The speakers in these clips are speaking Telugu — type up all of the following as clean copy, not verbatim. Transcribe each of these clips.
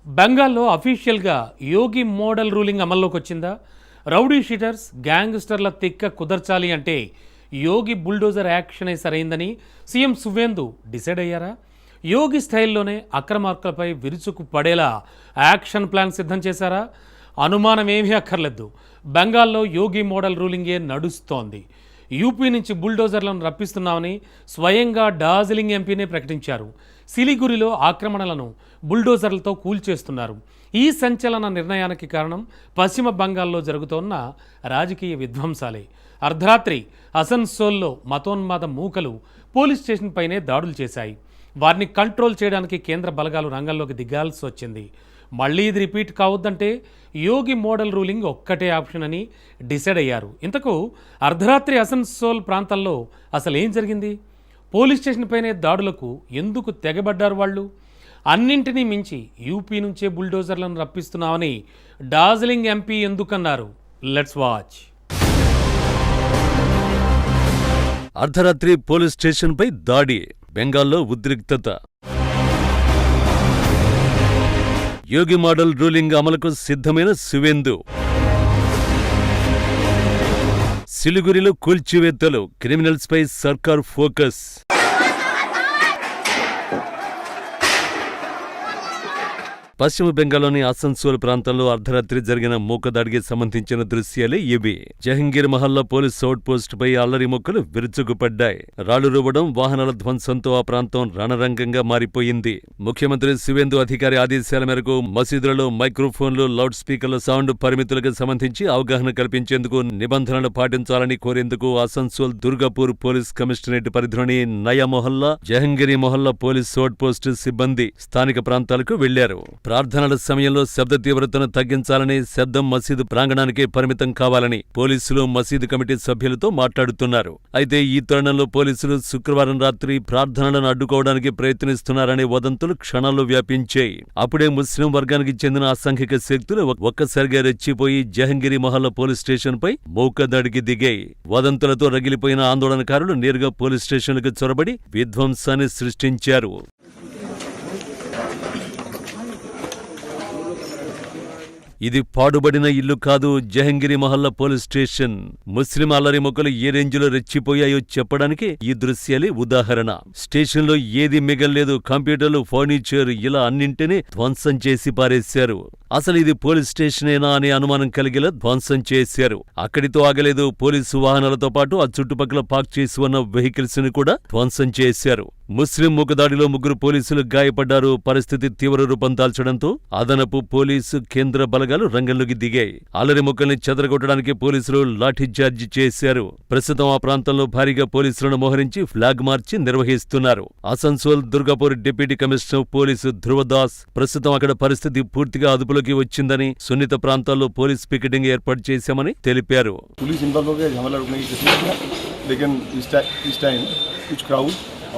బెంగాల్లో అఫీషియల్గా యోగి మోడల్ రూలింగ్ అమల్లోకి వచ్చిందా? రౌడీ షీటర్స్, గ్యాంగ్స్టర్ల తిక్క కుదర్చాలి అంటే యోగి బుల్డోజర్ యాక్షనే సరైందని సీఎం సువేందు డిసైడ్ అయ్యారా? యోగి స్టైల్లోనే అక్రమార్కులపై విరుచుకు పడేలా యాక్షన్ ప్లాన్ సిద్ధం చేశారా? అనుమానం ఏమీ అక్కర్లేదు. బెంగాల్లో యోగి మోడల్ రూలింగే నడుస్తోంది. యూపీ నుంచి బుల్డోజర్లను రప్పిస్తున్నామని స్వయంగా డార్జిలింగ్ ఎంపీనే ప్రకటించారు. సిలిగురిలో ఆక్రమణలను బుల్డోజర్లతో కూల్చేస్తున్నారు. ఈ సంచలన నిర్ణయానికి కారణం పశ్చిమ బంగాల్లో జరుగుతోన్న రాజకీయ విధ్వంసాలే. అర్ధరాత్రి అసన్సోల్లో మతోన్మాద మూకలు పోలీస్ స్టేషన్ పైనే దాడులు చేశాయి. వారిని కంట్రోల్ చేయడానికి కేంద్ర బలగాలు రంగంలోకి దిగాల్సి వచ్చింది. మళ్ళీ ఇది రిపీట్ కావద్దంటే యోగి మోడల్ రూలింగ్ ఒక్కటే ఆప్షన్ అని డిసైడ్ అయ్యారు. ఇంతకు అర్ధరాత్రి అసన్సోల్ ప్రాంతంలో అసలు ఏం జరిగింది? పోలీస్ స్టేషన్ పైనే దాడులకు ఎందుకు తెగబడ్డారు వాళ్ళు? అన్నింటినీ మించి యూపీ నుంచే బుల్డోజర్లను రప్పిస్తున్నామని డార్జిలింగ్ ఎంపీ ఎందుకన్నారు? Let's watch. అర్ధరాత్రి పోలీస్ స్టేషన్పై దాడి, బెంగాల్లో ఉద్రిక్తత. యోగి మోడల్ రూలింగ్ అమలుకు సిద్ధమైన సువేందు. సిలిగురిలో కూల్చివేత్తలు, క్రిమినల్స్పై సర్కార్ ఫోకస్. పశ్చిమ బెంగాల్లోని ఆసన్సోల్ ప్రాంతంలో అర్ధరాత్రి జరిగిన మూకదాడికి సంబంధించిన దృశ్యాలే ఇవి. జహంగీర్ మహల్లా పోలీస్ అవుట్ పోస్ట్ పై అల్లరి మొక్కలు విరుచుకుపడ్డాయి. రాళ్లు రువ్వడం, వాహనాల ధ్వంసంతో ఆ ప్రాంతం రణరంగంగా మారిపోయింది. ముఖ్యమంత్రి సువేందు అధికారి ఆదేశాల మేరకు మసీదులలో మైక్రోఫోన్లు, లౌడ్ స్పీకర్ల సౌండ్ పరిమితులకు సంబంధించి అవగాహన కల్పించేందుకు నిబంధనలు పాటించాలని కోరేందుకు ఆసన్సోల్ దుర్గాపూర్ పోలీస్ కమిషనరేట్ పరిధిలోని నయా మొహల్లా, జహంగీర్ మొహల్లా పోలీస్ అవుట్ పోస్ట్ సిబ్బంది స్థానిక ప్రాంతాలకు వెళ్లారు. ప్రార్థనల సమయంలో శబ్ద తీవ్రతను తగ్గించాలని, శబ్దం మసీదు ప్రాంగణానికే పరిమితం కావాలని పోలీసులు మసీదు కమిటీ సభ్యులతో మాట్లాడుతున్నారు. అయితే ఈ తరుణంలో పోలీసులు శుక్రవారం రాత్రి ప్రార్థనలను అడ్డుకోవడానికి ప్రయత్నిస్తున్నారనే వదంతులు క్షణాల్లో వ్యాపించాయి. అప్పుడే ముస్లిం వర్గానికి చెందిన అసంఖ్యాక శక్తులు ఒక్కసారిగా రెచ్చిపోయి జహంగీర్ మొహల్లా పోలీస్ స్టేషన్ పై మూకదాడికి దిగాయి. వదంతులతో రగిలిపోయిన ఆందోళనకారులు నేరుగా పోలీస్ స్టేషన్లకు చొరబడి విధ్వంసాన్ని సృష్టించారు. ఇది పాడుబడిన ఇల్లు కాదు, జహంగీర్ మొహల్లా పోలీస్ స్టేషన్. ముస్లిం అల్లరి మొక్కలు ఏ రేంజ్లో రెచ్చిపోయాయో చెప్పడానికి ఈ దృశ్యాలే ఉదాహరణ. స్టేషన్లో ఏది మిగల్లేదు. కంప్యూటర్లు, ఫర్నిచర్ ఇలా అన్నింటినీ ధ్వంసం చేసి పారేశారు. అసలు ఇది పోలీస్ స్టేషనేనా అనే అనుమానం కలిగేలా ధ్వంసం చేశారు. అక్కడితో ఆగలేదు. పోలీసు వాహనాలతో పాటు ఆ చుట్టుపక్కల పార్క్ చేసి ఉన్న వెహికల్స్ ని కూడా ధ్వంసం చేశారు. ముస్లిం మూకదాడిలో 3 పోలీసులు గాయపడ్డారు. పరిస్థితి తీవ్ర రూపం దాల్చడంతో అదనపు పోలీసు, కేంద్ర బలగాలు రంగంలోకి దిగాయి. అల్లరి మొక్కల్ని చెదరగొట్టడానికి పోలీసులు లాఠీచార్జి చేశారు. ప్రస్తుతం ఆ ప్రాంతంలో భారీగా పోలీసులను మోహరించి ఫ్లాగ్ మార్చి నిర్వహిస్తున్నారు. Asansol Durgapur deputy commissioner police Dhruvadas ప్రస్తుతం అక్కడ పరిస్థితి పూర్తిగా అదుపులోకి వచ్చిందని, సున్నిత ప్రాంతాల్లో పోలీస్ పికెటింగ్ ఏర్పాటు చేశామని తెలిపారు.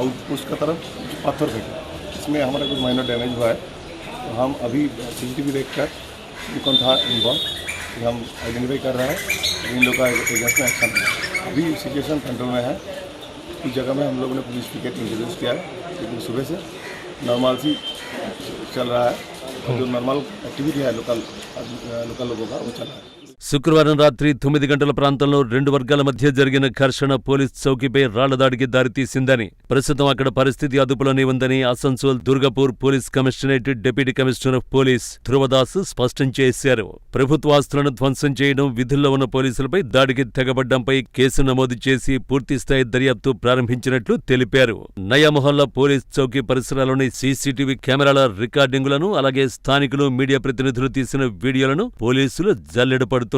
आउटपोस्ट का तरफ पत्थर फेंके, इसमें हमारा कुछ माइनर डैमेज हुआ है. तो हम अभी CCTV देखकर कौन था इन्वॉल्व हम आइडेंटिफाई कर रहे हैं. इन लोग का एजेंट में एक्शन है. अभी सिचुएशन कंट्रोल में है. इस जगह में हम लोगों ने पुलिस पिकेट इंट्रोड्यूस किया है, लेकिन सुबह से नॉर्मल सी चल रहा है. जो नॉर्मल एक्टिविटी है लोकल लोगों का वो चल रहा है. శుక్రవారం రాత్రి 9 గంటల ప్రాంతంలో 2 వర్గాల మధ్య జరిగిన ఘర్షణ పోలీస్ చౌకీపై రాళ్లదాడికి దారితీసిందని, ప్రస్తుతం అక్కడ పరిస్థితి అదుపులోనే ఉందని Asansol Durgapur police commissionerate deputy commissioner of police Dhruvadas స్పష్టం చేశారు. ప్రభుత్వాస్తులను ధ్వంసం చేయడం, విధుల్లో ఉన్న పోలీసులపై దాడికి తెగబడ్డంపై కేసు నమోదు చేసి పూర్తిస్థాయి దర్యాప్తు ప్రారంభించినట్లు తెలిపారు. నయా మొహల్లా పోలీస్ చౌకీ పరిసరాల్లోని CCTV కెమెరాల రికార్డింగులను, అలాగే స్థానికులు, మీడియా ప్రతినిధులు తీసిన వీడియోలను పోలీసులు జల్లెడపడుతున్నారు.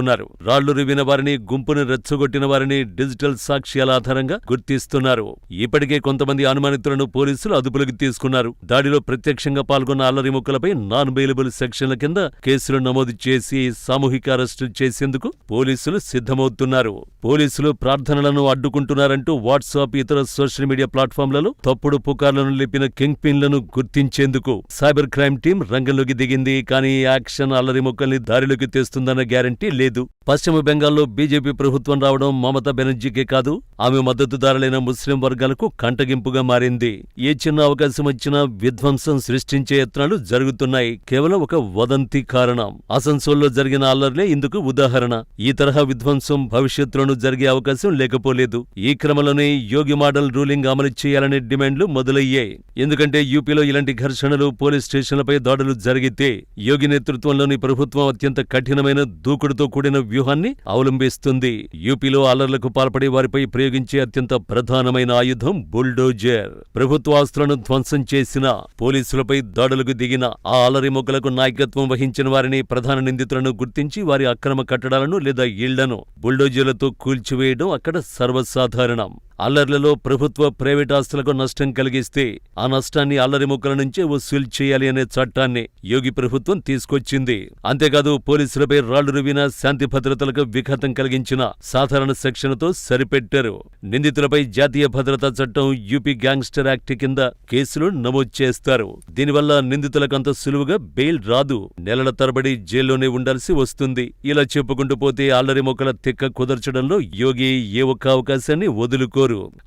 రాళ్లు రువ్విన వారిని, గుంపును రెచ్చగొట్టిన వారిని డిజిటల్ సాక్ష్యాల ఆధారంగా గుర్తిస్తున్నారు. ఇప్పటికే కొంతమంది అనుమానితులను పోలీసులు అదుపులోకి తీసుకున్నారు. దాడిలో ప్రత్యక్షంగా పాల్గొన్న అల్లరి మొక్కలపై నాన్ బెయిలబుల్ సెక్షన్ల కింద కేసులు నమోదు చేసి సామూహిక అరెస్టు చేసేందుకు పోలీసులు సిద్ధమవుతున్నారు. పోలీసులు ప్రార్థనలను అడ్డుకుంటున్నారంటూ వాట్సాప్, ఇతర సోషల్ మీడియా ప్లాట్ఫామ్లలో తప్పుడు పుకార్లను లేపిన కింగ్ పిన్లను గుర్తించేందుకు సైబర్ క్రైమ్ టీం రంగంలోకి దిగింది. కానీ యాక్షన్ అల్లరి మొక్కల్ని దారిలోకి తెస్తుందన్న గ్యారంటీ లేదు. లేదు. పశ్చిమ బెంగాల్లో బీజేపీ ప్రభుత్వం రావడం మమతా బెనర్జీకే కాదు, ఆమె మద్దతుదారులైన ముస్లిం వర్గాలకు కంటగింపుగా మారింది. ఏ చిన్న అవకాశం వచ్చినా విధ్వంసం సృష్టించే యత్నాలు జరుగుతున్నాయి. కేవలం ఒక వదంతి కారణం. ఆసన్సోల్లో జరిగిన అల్లర్లే ఇందుకు ఉదాహరణ. ఈ తరహా విధ్వంసం భవిష్యత్తులోనూ జరిగే అవకాశం లేకపోలేదు. ఈ క్రమంలోనే యోగి మోడల్ రూలింగ్ అమలు చేయాలనే డిమాండ్లు మొదలయ్యాయి. ఎందుకంటే యూపీలో ఇలాంటి ఘర్షణలు, పోలీస్ స్టేషన్లపై దాడులు జరిగితే యోగి నేతృత్వంలోని ప్రభుత్వం అత్యంత కఠినమైన దూకుడుతో కూడిన వ్యూహాన్ని అవలంబిస్తుంది. యూపీలో అల్లర్లకు పాల్పడే వారిపై ప్రయోగించే అత్యంత ప్రధానమైన ఆయుధం బుల్డోజర్. ప్రభుత్వ ఆస్తులను ధ్వంసం చేసిన, పోలీసులపై దాడులకు దిగిన ఆ అల్లరి మొక్కలకు నాయకత్వం వహించిన వారిని, ప్రధాన నిందితులను గుర్తించి వారి అక్రమ కట్టడాలను లేదా ఇళ్లను బుల్డోజర్లతో కూల్చివేయడం అక్కడ సర్వసాధారణం. అల్లర్లలో ప్రభుత్వ, ప్రైవేట్ ఆస్తులకు నష్టం కలిగిస్తే ఆ నష్టాన్ని అల్లరి మొక్కల నుంచే వసూలు చేయాలి అనే చట్టాన్ని యోగి ప్రభుత్వం తీసుకొచ్చింది. అంతేకాదు పోలీసులపై రాళ్లు రువ్విన, శాంతి భద్రతలకు విఘాతం కలిగించిన సాధారణ సెక్షన్తో సరిపెట్టారు. నిందితులపై జాతీయ భద్రతా చట్టం, యూపీ గ్యాంగ్స్టర్ యాక్ట్ కింద కేసులు నమోదు చేస్తారు. దీనివల్ల నిందితులకు అంత సులువుగా బెయిల్ రాదు. నెలల తరబడి జైల్లోనే ఉండాల్సి వస్తుంది. ఇలా చెప్పుకుంటూ పోతే అల్లరి మొక్కల తిక్క కుదర్చడంలో యోగి ఏ ఒక్క అవకాశాన్ని వదులుకో.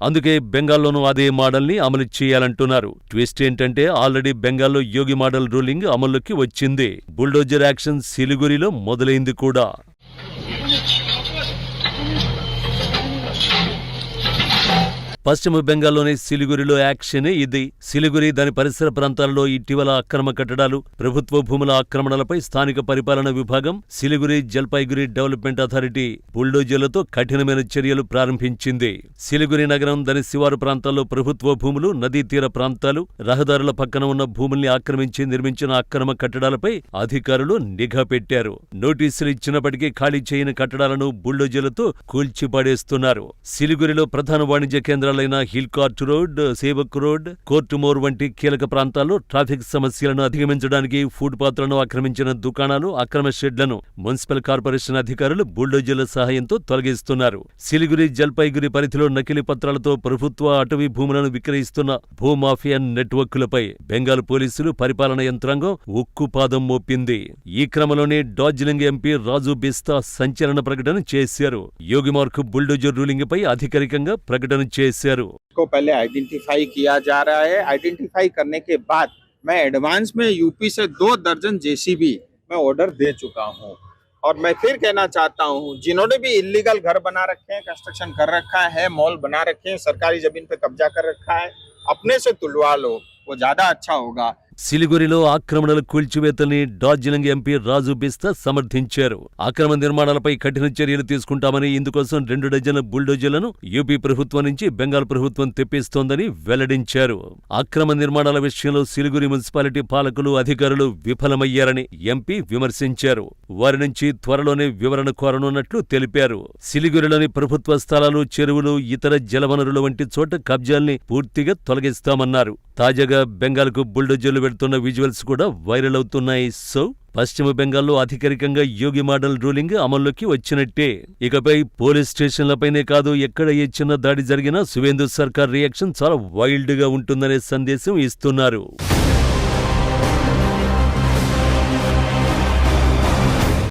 అందుకే బెంగాల్లోనూ అదే మోడల్ని అమలు చేయాలంటున్నారు. ట్విస్ట్ ఏంటంటే ఆల్రెడీ బెంగాల్లో యోగి మోడల్ రూలింగ్ అమల్లోకి వచ్చింది. బుల్డోజర్ యాక్షన్ సిలిగురిలో మొదలైంది కూడా. పశ్చిమ బెంగాల్లోని సిలిగురిలో యాక్షనే ఇది. సిలిగురి, దాని పరిసర ప్రాంతాల్లో ఇటీవల అక్రమ కట్టడాలు, ప్రభుత్వ భూముల ఆక్రమణలపై స్థానిక పరిపాలన విభాగం, సిలిగురి జల్పైగురి డెవలప్మెంట్ అథారిటీ బుల్డోజర్లతో కఠినమైన చర్యలు ప్రారంభించింది. సిలిగురి నగరం, దాని శివారు ప్రాంతాల్లో ప్రభుత్వ భూములు, నదీ తీర ప్రాంతాలు, రహదారుల పక్కన ఉన్న భూముల్ని ఆక్రమించి నిర్మించిన అక్రమ కట్టడాలపై అధికారులు నిఘా పెట్టారు. నోటీసులు ఇచ్చినప్పటికీ ఖాళీ చేయని కట్టడాలను బుల్డోజర్లతో కూల్చిపడేస్తున్నారు. సిలిగురిలో ప్రధాన వాణిజ్య కేంద్రాలైన hill cart road, Sevoke road, court More వంటి కీలక ప్రాంతాల్లో ట్రాఫిక్ సమస్యలను అధిగమించడానికి ఫుడ్ పాత్రలను ఆక్రమించిన దుకాణాలు, అక్రమ షెడ్లను మున్సిపల్ కార్పొరేషన్ అధికారులు బుల్డోజర్ల సహాయంతో తొలగిస్తున్నారు. సిలిగురి జల్పైగురి పరిధిలో నకిలీ పత్రాలతో ప్రభుత్వ, అటవీ భూములను విక్రయిస్తున్న భూమాఫియా నెట్వర్క్లపై బెంగాల్ పోలీసులు, పరిపాలన యంత్రాంగం ఉక్కుపాదం మోపింది. ఈ క్రమంలోనే డార్జిలింగ్ ఎంపీ రాజు బిస్తా సంచలన ప్రకటన చేశారు. యోగి మార్క్ బుల్డోజర్ రూలింగ్ పై అధికారికంగా ప్రకటన చేశారు. को पहले आइडेंटिफाई किया जा रहा है। आइडेंटिफाई करने के बाद मैं एडवांस में यूपी से 2 दर्जन जेसीबी मैं ऑर्डर दे चुका हूं। और मैं फिर कहना चाहता हूं, जिन्होंने भी इलीगल घर बना रखे हैं, कंस्ट्रक्शन कर रखा है, मॉल बना रखे हैं, सरकारी जमीन पे कब्जा कर रखा है, अपने से तुलवा लो, वो ज्यादा अच्छा होगा। సిలిగురిలో ఆక్రమణల కూల్చివేతల్ని డార్జిలింగ్ ఎంపీ రాజు బిస్తా సమర్థించారు. అక్రమ నిర్మాణాలపై కఠిన చర్యలు తీసుకుంటామని, ఇందుకోసం 2 డజన్ల బుల్డోజర్లను యూపీ ప్రభుత్వం నుంచి బెంగాల్ ప్రభుత్వం తెప్పిస్తోందని వెల్లడించారు. అక్రమ నిర్మాణాల విషయంలో సిలిగురి మున్సిపాలిటీ పాలకులు, అధికారులు విఫలమయ్యారని ఎంపీ విమర్శించారు. వారి నుంచి త్వరలోనే వివరణ కోరనున్నట్లు తెలిపారు. సిలిగురిలోని ప్రభుత్వ స్థలాలు, చెరువులు, ఇతర జలవనరుల వంటి చోట కబ్జాల్ని పూర్తిగా తొలగిస్తామన్నారు. తాజాగా బెంగాల్కు బుల్డోజర్లు వెళ్తున్న విజువల్స్ కూడా వైరల్ అవుతున్నాయి. సో పశ్చిమ బెంగాల్లో అధికారికంగా యోగి మోడల్ రూలింగ్ అమల్లోకి వచ్చినట్టే. ఇకపై పోలీస్ స్టేషన్లపైనే కాదు, ఎక్కడ ఏ చిన్న దాడి జరిగినా సువేందు సర్కార్ రియాక్షన్ చాలా వైల్డ్ గా ఉంటుందనే సందేశం ఇస్తున్నారు.